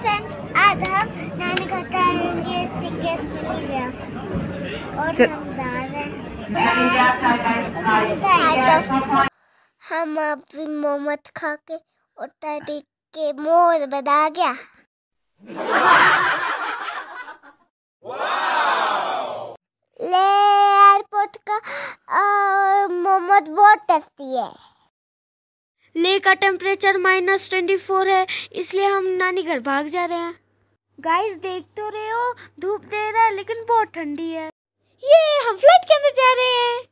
Friends, आज हम नानी घर जाएंगे, टिकट मिल गया और हम जा रहे हैं। हम अभी मोमोज खा के और तभी के मोर बना गया। ले एयरपोर्ट का मोमोज बहुत टेस्टी है। ले का टेम्परेचर -24 है, इसलिए हम नानी घर भाग जा रहे हैं। गाइस देख तो रहे हो, धूप दे रहा है लेकिन बहुत ठंडी है। ये हम फ्लाइट के अंदर जा रहे हैं।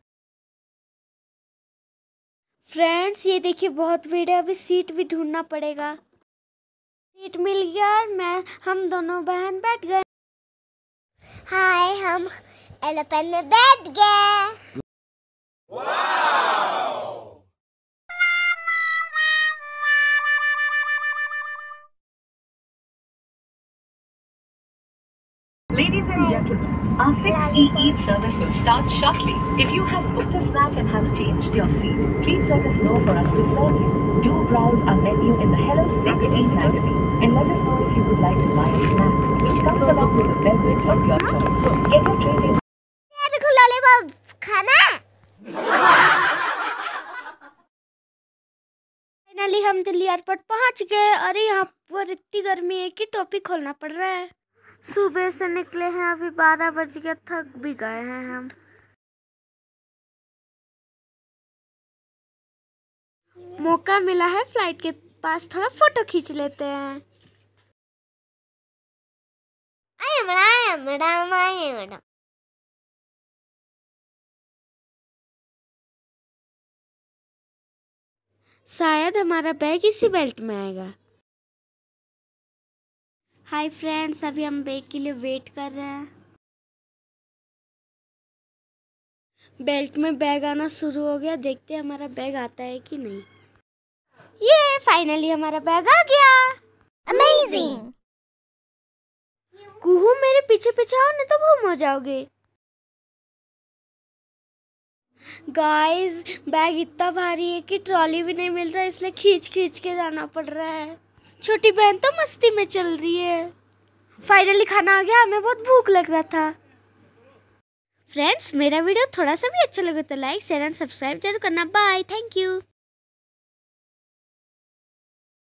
फ्रेंड्स ये देखिए बहुत भीड़ है, अभी सीट भी ढूंढना पड़ेगा। सीट मिल गया और हम दोनों बहन बैठ गए। हाय, हम एरोप्लेन में बैठ गए। Ladies and gentlemen, our 6E Eat service will start shortly. If you have booked a snack and have changed your seat, please let us know for us to serve you. Do browse our menu in the Hello 6E magazine and let us know if you would like to buy a snack, which comes along with a beverage of your choice. Get your tray in. ये देखो lollipop खाना। Finally हम Delhi airport पहुंच गए। अरे यहाँ पर इतनी गर्मी है कि टोपी खोलना पड़ रहा है। सुबह से निकले हैं, अभी 12 बज गया, थक भी गए हैं हम। मौका मिला है फ्लाइट के पास, थोड़ा फोटो खींच लेते हैं। आए मैडम। शायद हमारा बैग इसी बेल्ट में आएगा। हाय फ्रेंड्स, अभी हम बैग के लिए वेट कर रहे हैं। बेल्ट में बैग आना शुरू हो गया, देखते हैं हमारा बैग आता है कि नहीं। ये फाइनली हमारा बैग आ गया। अमेजिंग। कुहू मेरे पीछे पीछे आओ, नहीं तो गुम हो जाओगे। गाइस बैग इतना भारी है कि ट्रॉली भी नहीं मिल रहा है, इसलिए खींच खींच के जाना पड़ रहा है। छोटी बहन तो मस्ती में चल रही है। फाइनली खाना आ गया, हमें बहुत भूख लग रहा था। फ्रेंड्स मेरा वीडियो थोड़ा सा भी अच्छा लगे तो लाइक शेयर एंड सब्सक्राइब जरूर करना। Bye, thank you.